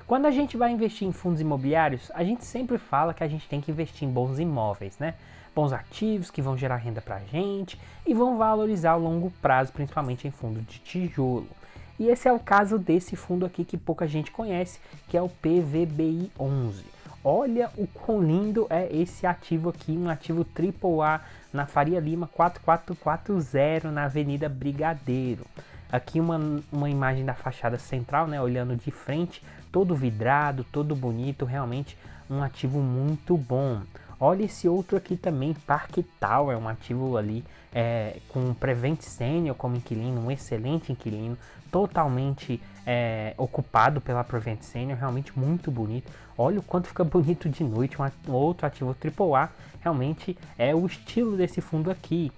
Quando a gente vai investir em fundos imobiliários, a gente sempre fala que a gente tem que investir em bons imóveis, né? Bons ativos que vão gerar renda pra gente e vão valorizar a longo prazo, principalmente em fundo de tijolo. E esse é o caso desse fundo aqui que pouca gente conhece, que é o PVBI11. Olha o quão lindo é esse ativo aqui, um ativo AAA na Faria Lima 4440, na Avenida Brigadeiro. Aqui uma imagem da fachada central, né, olhando de frente, todo vidrado, todo bonito, realmente um ativo muito bom. Olha esse outro aqui também, Park Tower, um ativo ali com Prevent Senior como inquilino, um excelente inquilino, totalmente ocupado pela Prevent Senior, realmente muito bonito. Olha o quanto fica bonito de noite, um outro ativo AAA, realmente é o estilo desse fundo aqui.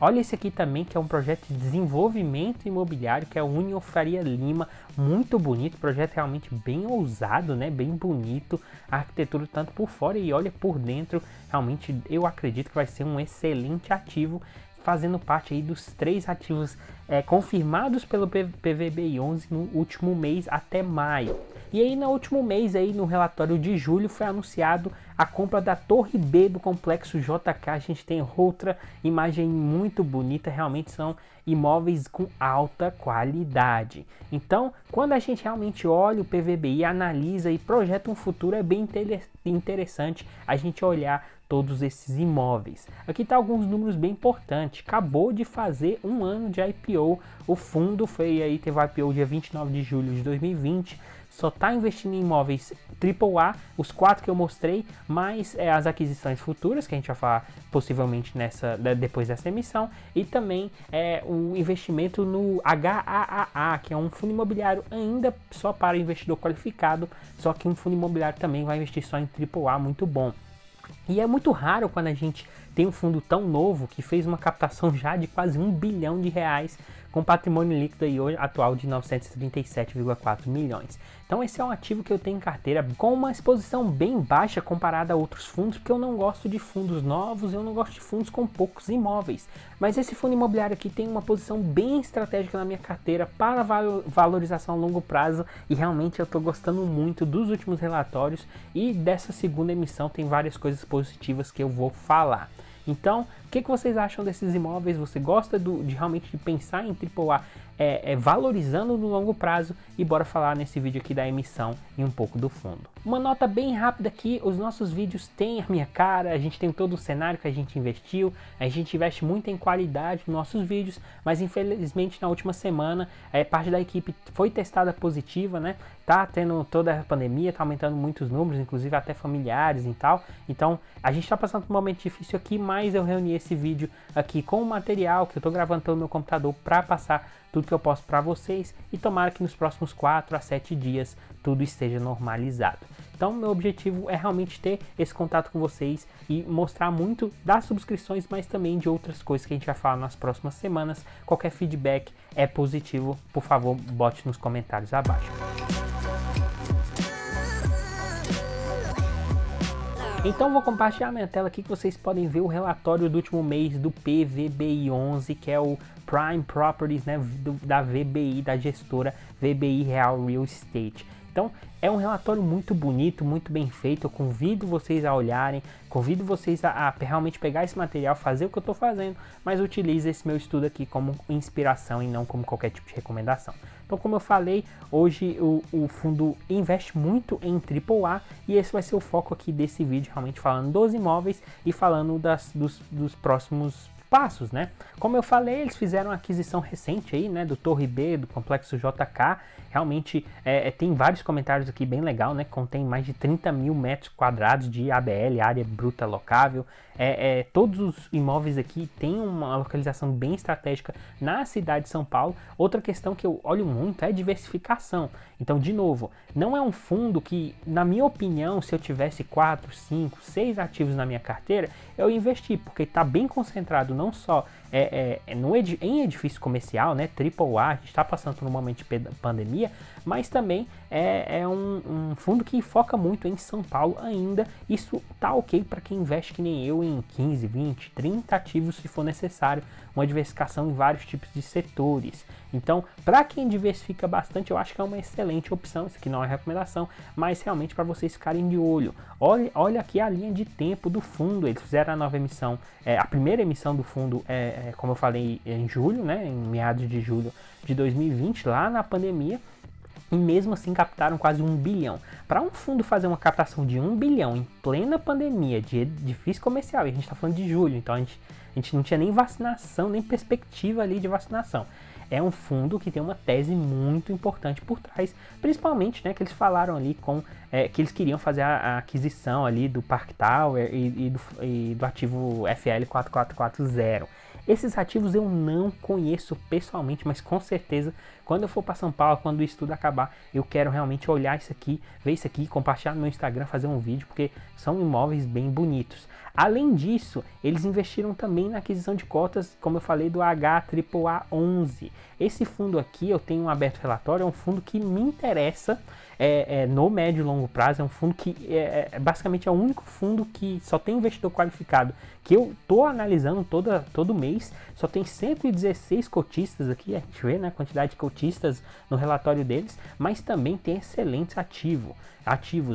Olha esse aqui também, que é um projeto de desenvolvimento imobiliário, que é o Union Faria Lima, muito bonito, projeto realmente bem ousado, né? Bem bonito, a arquitetura tanto por fora e olha por dentro, realmente eu acredito que vai ser um excelente ativo, fazendo parte aí dos 3 ativos confirmados pelo PVBI11 no último mês até maio. E aí no último mês, aí, no relatório de julho, foi anunciado a compra da Torre B do Complexo JK. A gente tem outra imagem muito bonita, realmente são imóveis com alta qualidade. Então, quando a gente realmente olha o PVBI, analisa e projeta um futuro, é bem interessante a gente olhar todos esses imóveis. Aqui tá alguns números bem importantes. Acabou de fazer um ano de IPO. O fundo teve o IPO dia 29 de julho de 2020. Só está investindo em imóveis AAA, os 4 que eu mostrei, mais as aquisições futuras, que a gente vai falar possivelmente depois dessa emissão, e também o investimento no HAAA, que é um fundo imobiliário ainda só para investidor qualificado, só que um fundo imobiliário também vai investir só em AAA, muito bom. E é muito raro quando a gente tem um fundo tão novo que fez uma captação já de quase R$1 bilhão, com patrimônio líquido aí hoje, atual de 937,4 milhões. Então esse é um ativo que eu tenho em carteira com uma exposição bem baixa comparada a outros fundos, porque eu não gosto de fundos novos, eu não gosto de fundos com poucos imóveis. Mas esse fundo imobiliário aqui tem uma posição bem estratégica na minha carteira para valorização a longo prazo e realmente eu estou gostando muito dos últimos relatórios e dessa segunda emissão tem várias coisas positivas que eu vou falar. Então, o que vocês acham desses imóveis? Você gosta de realmente de pensar em AAA valorizando no longo prazo? E bora falar nesse vídeo aqui da emissão e um pouco do fundo. Uma nota bem rápida aqui, os nossos vídeos têm a minha cara, a gente tem todo o cenário que a gente investiu, a gente investe muito em qualidade nos nossos vídeos, mas infelizmente na última semana parte da equipe foi testada positiva, né? Tá tendo toda a pandemia, tá aumentando muitos números, inclusive até familiares e tal. Então a gente tá passando por um momento difícil aqui, mas eu reuni esse vídeo aqui com o material que eu tô gravando pelo meu computador para passar tudo que eu posso para vocês e tomara que nos próximos 4 a 7 dias tudo esteja normalizado. Então meu objetivo é realmente ter esse contato com vocês e mostrar muito das subscrições, mas também de outras coisas que a gente vai falar nas próximas semanas. Qualquer feedback é positivo, por favor, bote nos comentários abaixo. Então vou compartilhar minha tela aqui que vocês podem ver o relatório do último mês do PVBI11, que é o Prime Properties, né, da VBI, da gestora VBI Real Real Estate. Então é um relatório muito bonito, muito bem feito, eu convido vocês a olharem, convido vocês a realmente pegar esse material, fazer o que eu estou fazendo, mas utilize esse meu estudo aqui como inspiração e não como qualquer tipo de recomendação. Então como eu falei, hoje o fundo investe muito em AAA e esse vai ser o foco aqui desse vídeo, realmente falando dos imóveis e falando dos próximos passos, né? Como eu falei, eles fizeram uma aquisição recente aí, né, do Torre B, do Complexo JK, realmente tem vários comentários aqui bem legal, né, contém mais de 30 mil metros quadrados de ABL, área bruta locável, todos os imóveis aqui têm uma localização bem estratégica na cidade de São Paulo. Outra questão que eu olho muito é a diversificação. Então, de novo, não é um fundo que, na minha opinião, se eu tivesse 4, 5, 6 ativos na minha carteira, eu investi, porque está bem concentrado não só em edifício comercial, né, AAA, a gente está passando por um momento de pandemia, mas também é um fundo que foca muito em São Paulo ainda. Isso tá ok para quem investe que nem eu tem 15, 20, 30 ativos se for necessário, uma diversificação em vários tipos de setores. Então, para quem diversifica bastante, eu acho que é uma excelente opção. Isso aqui não é recomendação, mas realmente para vocês ficarem de olho. Olha aqui a linha de tempo do fundo. Eles fizeram a nova emissão, a primeira emissão do fundo, como eu falei, em julho, né, em meados de julho de 2020, lá na pandemia. E mesmo assim captaram quase 1 bilhão. Para um fundo fazer uma captação de 1 bilhão em plena pandemia de edifício comercial, e a gente está falando de julho, então a gente não tinha nem vacinação, nem perspectiva ali de vacinação. É um fundo que tem uma tese muito importante por trás, principalmente, né, que eles falaram ali que eles queriam fazer a aquisição ali do Park Tower e do ativo FL 4440. Esses ativos eu não conheço pessoalmente, mas com certeza, quando eu for para São Paulo, quando o estudo acabar, eu quero realmente olhar isso aqui, ver isso aqui, compartilhar no meu Instagram, fazer um vídeo, porque são imóveis bem bonitos. Além disso, eles investiram também na aquisição de cotas, como eu falei, do HAAA11. Esse fundo aqui, eu tenho um aberto relatório, é um fundo que me interessa no médio e longo prazo. É um fundo que basicamente é o único fundo que só tem investidor qualificado, que eu estou analisando todo mês. Só tem 116 cotistas aqui, a gente vê, né, a quantidade de cotistas no relatório deles, mas também tem excelentes ativos.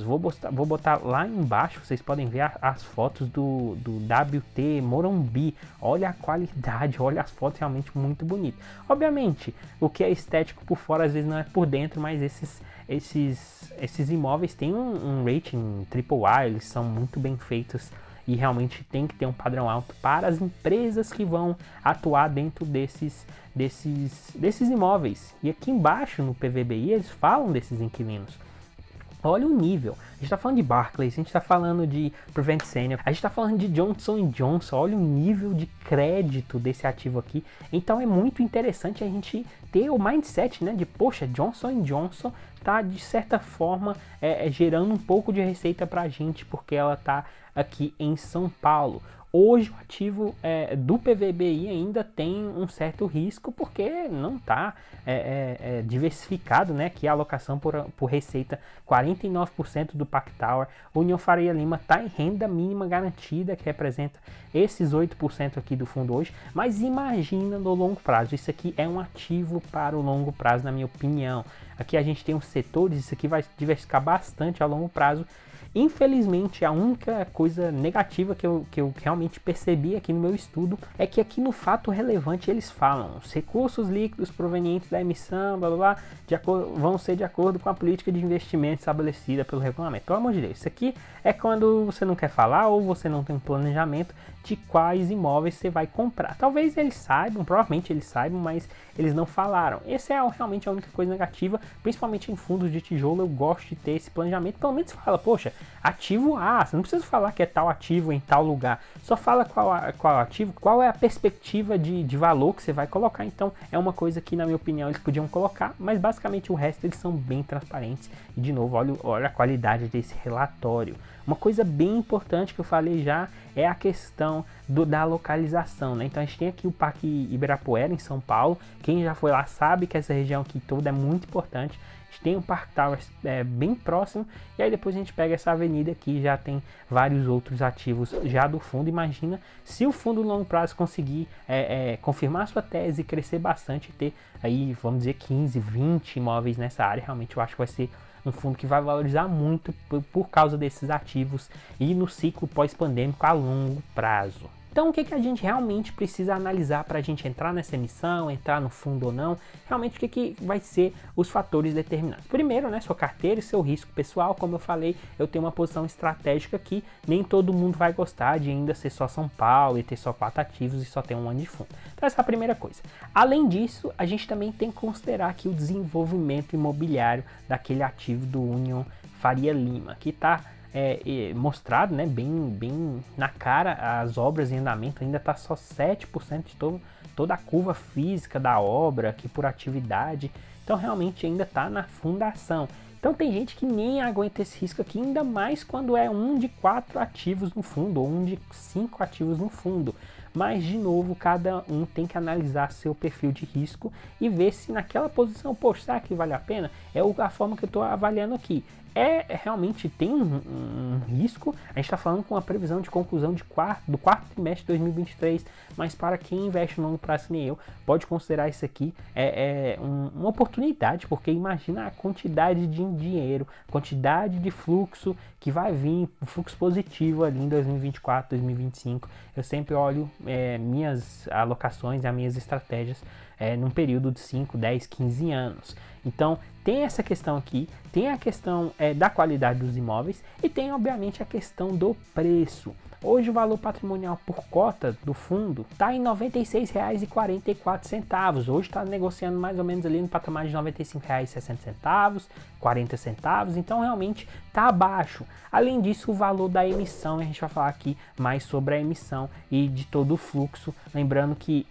Vou botar lá embaixo, vocês podem ver as fotos do WT Morumbi. Olha a qualidade, olha as fotos, realmente muito bonito. Obviamente, o que é estético por fora às vezes não é por dentro, mas esses imóveis têm um rating AAA, eles são muito bem feitos e realmente tem que ter um padrão alto para as empresas que vão atuar dentro desses imóveis. E aqui embaixo no PVBI eles falam desses inquilinos. Olha o nível. A gente está falando de Barclays, a gente está falando de Prevent Senior, a gente está falando de Johnson & Johnson. Olha o nível de crédito desse ativo aqui. Então é muito interessante a gente ter o mindset, né, de poxa, Johnson & Johnson tá de certa forma gerando um pouco de receita para a gente, porque ela tá aqui em São Paulo. Hoje o ativo do PVBI ainda tem um certo risco, porque não está diversificado, né? Que a alocação por receita, 49% do Park Tower. União Faria Lima está em renda mínima garantida, que representa esses 8% aqui do fundo hoje. Mas imagina no longo prazo, isso aqui é um ativo para o longo prazo, na minha opinião. Aqui a gente tem os setores, isso aqui vai diversificar bastante a longo prazo. Infelizmente, a única coisa negativa que eu realmente percebi aqui no meu estudo é que aqui no fato relevante eles falam: os recursos líquidos provenientes da emissão, blá blá blá, vão ser de acordo com a política de investimento estabelecida pelo regulamento. Pelo amor de Deus, isso aqui é quando você não quer falar ou você não tem um planejamento de quais imóveis você vai comprar. Talvez eles saibam, provavelmente eles saibam, mas eles não falaram. Essa é realmente a única coisa negativa, principalmente em fundos de tijolo. Eu gosto de ter esse planejamento. Pelo menos fala, poxa, ativo A, você não precisa falar que é tal ativo em tal lugar, só fala qual ativo, qual é a perspectiva de valor que você vai colocar. Então é uma coisa que, na minha opinião, eles podiam colocar, mas basicamente o resto eles são bem transparentes. E de novo, olha a qualidade desse relatório. Uma coisa bem importante que eu falei já é a questão da localização, né? Então a gente tem aqui o Parque Ibirapuera em São Paulo. Quem já foi lá sabe que essa região aqui toda é muito importante. A gente tem o Park Tower bem próximo, e aí depois a gente pega essa avenida aqui, já tem vários outros ativos já do fundo. Imagina se o fundo de longo prazo conseguir confirmar sua tese, crescer bastante e ter aí, vamos dizer, 15, 20 imóveis nessa área. Realmente eu acho que vai ser um fundo que vai valorizar muito por causa desses ativos e no ciclo pós-pandêmico a longo prazo. Então, o que a gente realmente precisa analisar para a gente entrar nessa emissão, entrar no fundo ou não? Realmente, o que vai ser os fatores determinantes? Primeiro, né, sua carteira e seu risco pessoal. Como eu falei, eu tenho uma posição estratégica aqui. Nem todo mundo vai gostar de ainda ser só São Paulo e ter só 4 ativos e só ter um ano de fundo. Então, essa é a primeira coisa. Além disso, a gente também tem que considerar aqui o desenvolvimento imobiliário daquele ativo do União Faria Lima, que está mostrado, né, bem na cara. As obras em andamento ainda está só 7% de toda a curva física da obra aqui por atividade. Então realmente ainda está na fundação. Então tem gente que nem aguenta esse risco aqui, ainda mais quando é um de 4 ativos no fundo ou um de 5 ativos no fundo. Mas, de novo, cada um tem que analisar seu perfil de risco e ver se naquela posição, poxa, será que vale a pena? É a forma que eu estou avaliando aqui. realmente tem um risco. A gente está falando com a previsão de conclusão do quarto trimestre de 2023, mas para quem investe no longo prazo, nem eu, pode considerar isso aqui uma oportunidade, porque imagina a quantidade de dinheiro, quantidade de fluxo que vai vir, um fluxo positivo ali em 2024, 2025. Eu sempre olho minhas alocações e as minhas estratégias num período de 5, 10, 15 anos. Então, tem essa questão aqui, tem a questão da qualidade dos imóveis e tem, obviamente, a questão do preço. Hoje o valor patrimonial por cota do fundo está em R$ 96,44. Hoje está negociando mais ou menos ali no patamar de R$ 95,60, 40 centavos. Então realmente está abaixo. Além disso, o valor da emissão, a gente vai falar aqui mais sobre a emissão e de todo o fluxo. Lembrando que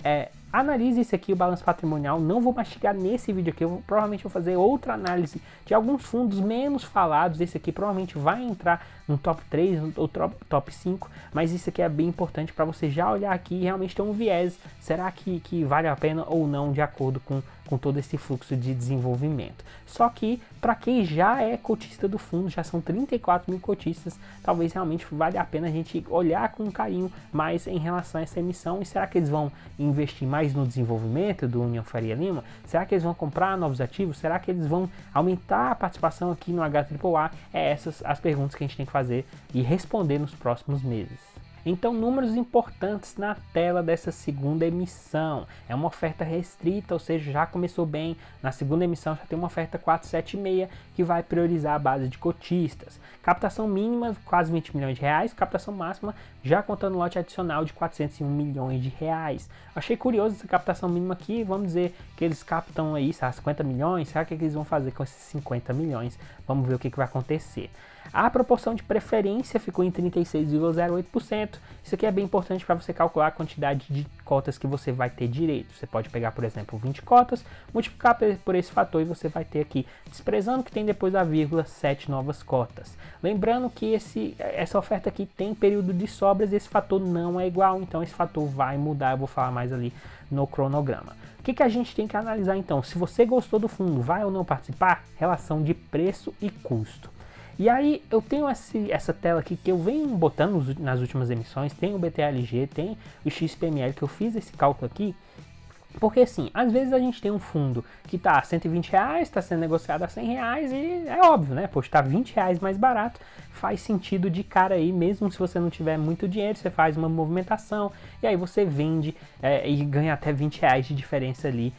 analise isso aqui, o balanço patrimonial. Não vou mastigar nesse vídeo aqui, provavelmente vou fazer outra análise de alguns fundos menos falados. Esse aqui provavelmente vai entrar no top 3 ou top 5, mas isso aqui é bem importante para você já olhar aqui e realmente ter um viés. Será que vale a pena ou não, de acordo com todo esse fluxo de desenvolvimento? Só que para quem já é cotista do fundo, já são 34 mil cotistas, talvez realmente vale a pena a gente olhar com carinho mais em relação a essa emissão. E será que eles vão investir mais no desenvolvimento do União Faria Lima? Será que eles vão comprar novos ativos? Será que eles vão aumentar a participação aqui no HAAA? Essas as perguntas que a gente tem que fazer e responder nos próximos meses. Então, números importantes na tela dessa segunda emissão. É uma oferta restrita, ou seja, já começou bem. Na segunda emissão já tem uma oferta 476 que vai priorizar a base de cotistas. Captação mínima, quase 20 milhões de reais. Captação máxima, já contando lote adicional de 401 milhões de reais. Achei curioso essa captação mínima aqui. Vamos dizer que eles captam aí, 50 milhões. Será que eles vão fazer com esses 50 milhões? Vamos ver o que vai acontecer. A proporção de preferência ficou em 36,08%. Isso aqui é bem importante para você calcular a quantidade de cotas que você vai ter direito. Você pode pegar, por exemplo, 20 cotas, multiplicar por esse fator e você vai ter aqui, desprezando que tem depois da vírgula, 7 novas cotas. Lembrando que essa oferta aqui tem período de sobras e esse fator não é igual, então esse fator vai mudar. Eu vou falar mais ali no cronograma. O que a gente tem que analisar então? Se você gostou do fundo, vai ou não participar? Relação de preço e custo. E aí eu tenho essa tela aqui que eu venho botando nas últimas emissões, tem o BTLG, tem o XPML, que eu fiz esse cálculo aqui, porque assim, às vezes a gente tem um fundo que tá a 120 reais, está sendo negociado a 100 reais e é óbvio, né? Poxa, tá 20 reais mais barato, faz sentido de cara aí, mesmo se você não tiver muito dinheiro, você faz uma movimentação e aí você vende e ganha até 20 reais de diferença ali,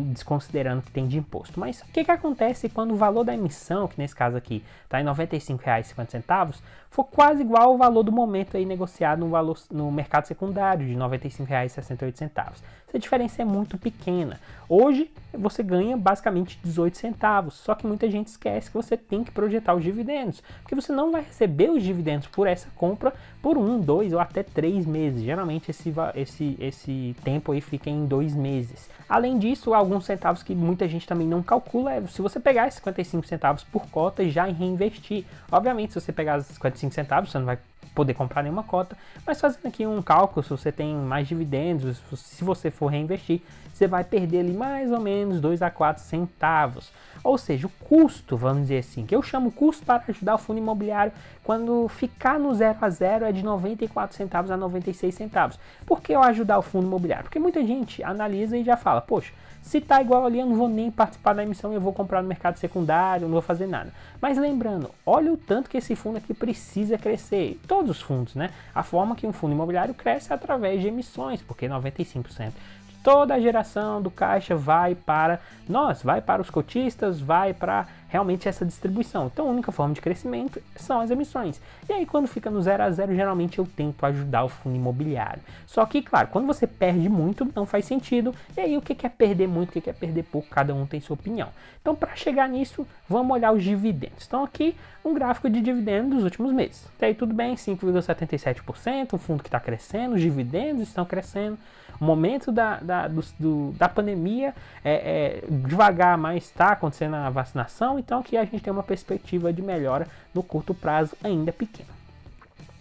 desconsiderando que tem de imposto. Mas o que acontece quando o valor da emissão, que nesse caso aqui está em R$ 95,50, for quase igual ao valor do momento aí negociado no mercado secundário de R$ 95,68? Essa diferença é muito pequena. Hoje você ganha basicamente 18 centavos, só que muita gente esquece que você tem que projetar os dividendos, porque você não vai receber os dividendos por essa compra por 1, 2 ou até 3 meses. Geralmente esse tempo aí fica em 2 meses. Além disso, alguns centavos que muita gente também não calcula se você pegar esses 55 centavos por cota e já reinvestir. Obviamente, se você pegar os 55 centavos, você não vai poder comprar nenhuma cota, mas fazendo aqui um cálculo, se você tem mais dividendos, se você for reinvestir, você vai perder ali mais ou menos 2 a 4 centavos. Ou seja, o custo, vamos dizer assim, que eu chamo custo para ajudar o fundo imobiliário, quando ficar no 0 a 0 é de 94 centavos a 96 centavos. Por que eu ajudar o fundo imobiliário? Porque muita gente analisa e já fala, poxa, se tá igual ali, eu não vou nem participar da emissão, eu vou comprar no mercado secundário, não vou fazer nada. Mas lembrando, olha o tanto que esse fundo aqui precisa crescer. Todos os fundos, né? A forma que um fundo imobiliário cresce é através de emissões, porque 95% de toda a geração do caixa vai para nós, vai para os cotistas, vai para realmente essa distribuição. Então a única forma de crescimento são as emissões. E aí quando fica no 0 a 0, geralmente eu tento ajudar o fundo imobiliário. Só que, claro, quando você perde muito, não faz sentido. E aí o que é perder muito, o que é perder pouco, cada um tem sua opinião. Então para chegar nisso, vamos olhar os dividendos. Então aqui um gráfico de dividendos dos últimos meses. Até aí tudo bem, 5,77%, um fundo que está crescendo, os dividendos estão crescendo. O momento da pandemia devagar, mas está acontecendo a vacinação, então aqui a gente tem uma perspectiva de melhora no curto prazo ainda pequena.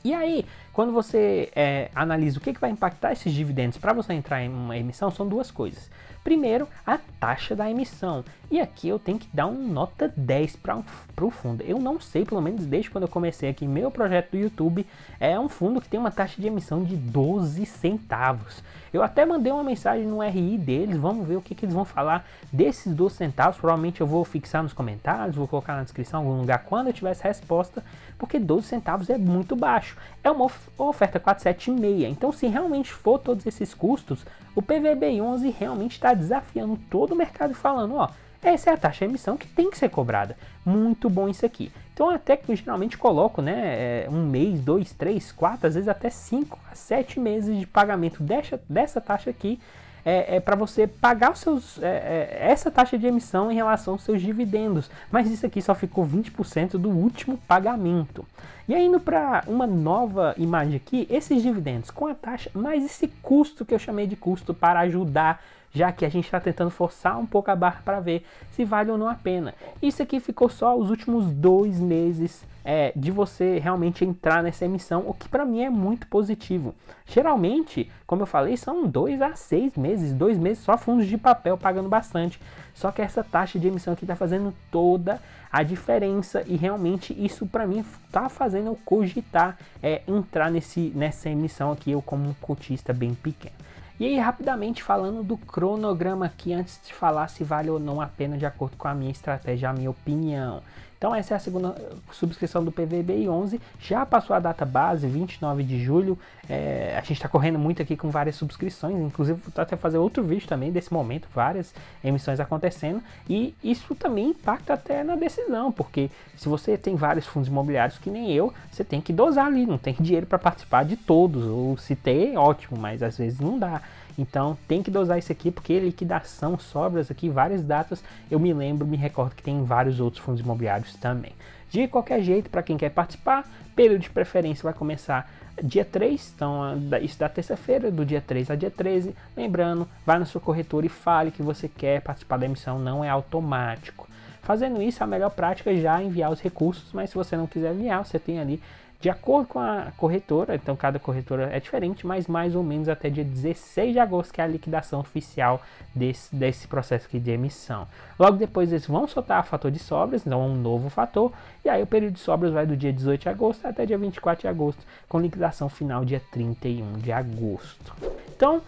E aí, quando você analisa o que vai impactar esses dividendos para você entrar em uma emissão, são duas coisas. Primeiro, a taxa da emissão. E aqui eu tenho que dar um nota 10 para o fundo. Eu não sei, pelo menos desde quando eu comecei aqui meu projeto do YouTube, é um fundo que tem uma taxa de emissão de 12 centavos. Eu até mandei uma mensagem no RI deles, vamos ver o que eles vão falar desses 12 centavos. Provavelmente eu vou fixar nos comentários, vou colocar na descrição em algum lugar quando eu tiver essa resposta, porque 12 centavos é muito baixo. É uma oferta 476, então se realmente for todos esses custos, o PVBI11 realmente está desafiando todo o mercado falando, ó, essa é a taxa de emissão que tem que ser cobrada. Muito bom isso aqui. Então até que eu geralmente coloco, né, um mês, 2, 3, 4, às vezes até 5 a 7 meses de pagamento dessa taxa aqui, para você pagar os seus, essa taxa de emissão em relação aos seus dividendos. Mas isso aqui só ficou 20% do último pagamento. E aí, indo para uma nova imagem aqui, esses dividendos com a taxa, mais esse custo que eu chamei de custo para ajudar, já que a gente está tentando forçar um pouco a barra para ver se vale ou não a pena. Isso aqui ficou só os últimos 2 meses de você realmente entrar nessa emissão, o que para mim é muito positivo. Geralmente, como eu falei, são 2 a 6 meses, 2 meses só fundos de papel pagando bastante. Só que essa taxa de emissão aqui está fazendo toda a diferença e realmente isso para mim está fazendo eu cogitar entrar nessa emissão aqui, eu como um cotista bem pequeno. E aí, rapidamente falando do cronograma aqui, antes de falar se vale ou não a pena de acordo com a minha estratégia, a minha opinião. Então essa é a segunda subscrição do PVBI11, já passou a data base, 29 de julho, a gente está correndo muito aqui com várias subscrições, inclusive vou até fazer outro vídeo também desse momento, várias emissões acontecendo, e isso também impacta até na decisão, porque se você tem vários fundos imobiliários que nem eu, você tem que dosar ali, não tem dinheiro para participar de todos, ou se tem, ótimo, mas às vezes não dá. Então tem que dosar isso aqui, porque liquidação, sobras aqui, várias datas, eu me recordo que tem vários outros fundos imobiliários também. De qualquer jeito, para quem quer participar, período de preferência vai começar dia 3, então isso da terça-feira, do dia 3 a dia 13. Lembrando, vai na sua corretora e fale que você quer participar da emissão, não é automático. Fazendo isso, a melhor prática é já enviar os recursos, mas se você não quiser enviar, você tem ali de acordo com a corretora, então cada corretora é diferente, mas mais ou menos até dia 16 de agosto, que é a liquidação oficial desse processo aqui de emissão. Logo depois eles vão soltar o fator de sobras, então é um novo fator, e aí o período de sobras vai do dia 18 de agosto até dia 24 de agosto, com liquidação final dia 31 de agosto. Então,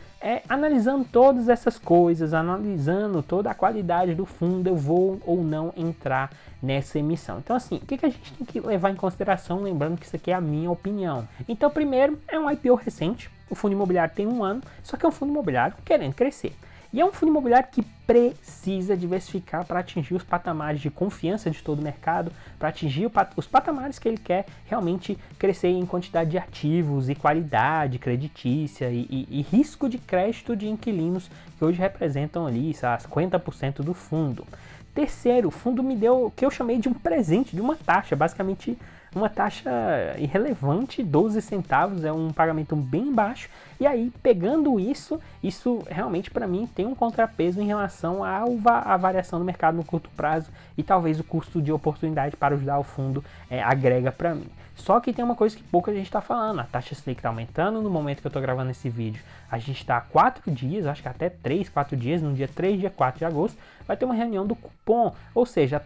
analisando todas essas coisas, analisando toda a qualidade do fundo, eu vou ou não entrar nessa emissão. Então assim, o que a gente tem que levar em consideração, lembrando que isso aqui é a minha opinião. Então primeiro, é um IPO recente, o fundo imobiliário tem 1 ano, só que é um fundo imobiliário querendo crescer. E é um fundo imobiliário que precisa diversificar para atingir os patamares de confiança de todo o mercado, para atingir os patamares que ele quer realmente crescer em quantidade de ativos e qualidade creditícia e risco de crédito de inquilinos, que hoje representam ali 50% do fundo. Terceiro, o fundo me deu o que eu chamei de um presente, de uma taxa, basicamente uma taxa irrelevante, 12 centavos, é um pagamento bem baixo. E aí, pegando isso realmente para mim tem um contrapeso em relação à variação do mercado no curto prazo e talvez o custo de oportunidade para ajudar o fundo agrega para mim. Só que tem uma coisa que pouca gente está falando, a taxa Selic está aumentando no momento que eu estou gravando esse vídeo. A gente está há 4 dias, acho que até 3, 4 dias, no dia 3, dia 4 de agosto, vai ter uma reunião do cupom, ou seja,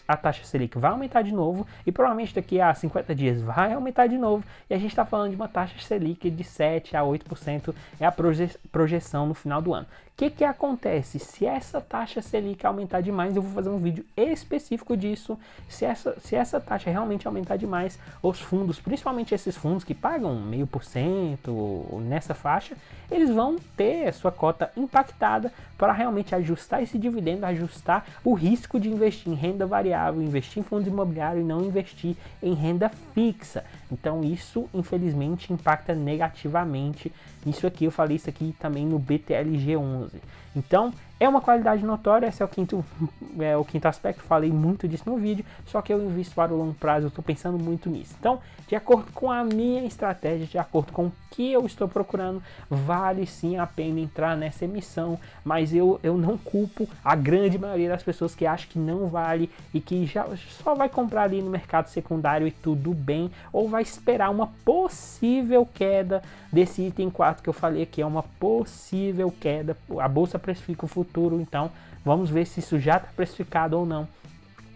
a taxa Selic vai aumentar de novo e provavelmente daqui a 50 dias vai aumentar de novo e a gente está falando de uma taxa Selic de 7 a 8%, é a projeção no final do ano. O que acontece? Se essa taxa Selic aumentar demais, eu vou fazer um vídeo específico disso. Se essa taxa realmente aumentar demais, os fundos, principalmente esses fundos que pagam 0,5% nessa faixa, eles vão ter a sua cota impactada para realmente ajustar esse dividendo, ajustar o risco de investir em renda variável, investir em fundos imobiliários e não investir em renda fixa. Então isso, infelizmente, impacta negativamente. Isso aqui, eu falei isso aqui também no BTLG11. Então, é uma qualidade notória, esse é o quinto aspecto, falei muito disso no vídeo, só que eu invisto para o longo prazo, eu estou pensando muito nisso. Então, de acordo com a minha estratégia, de acordo com o que eu estou procurando, vale sim a pena entrar nessa emissão, mas eu não culpo a grande maioria das pessoas que acham que não vale e que já só vai comprar ali no mercado secundário e tudo bem, ou vai esperar uma possível queda desse item 4 que eu falei aqui, é uma possível queda, a bolsa precifica o futuro, então vamos ver se isso já está precificado ou não.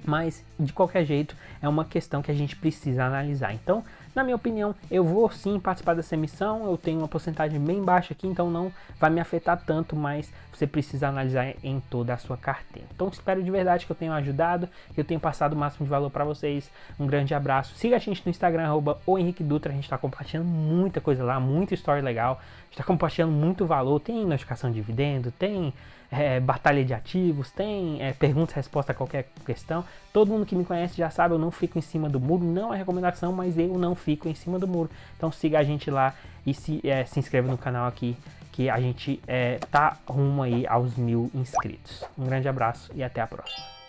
Mas, de qualquer jeito, é uma questão que a gente precisa analisar. Então, na minha opinião, eu vou sim participar dessa emissão. Eu tenho uma porcentagem bem baixa aqui, então não vai me afetar tanto, mas você precisa analisar em toda a sua carteira. Então, espero de verdade que eu tenha ajudado, que eu tenha passado o máximo de valor para vocês. Um grande abraço. Siga a gente no Instagram, @ohenriquedutra. A gente está compartilhando muita coisa lá, muita story legal. A gente está compartilhando muito valor. Tem notificação de dividendo, tem batalha de ativos, tem pergunta e resposta a qualquer questão. Todo mundo que me conhece já sabe, eu não fico em cima do muro, não é recomendação, mas eu não fico em cima do muro. Então siga a gente lá e se inscreva no canal aqui, que a gente tá rumo aí aos 1000 inscritos. Um grande abraço e até a próxima.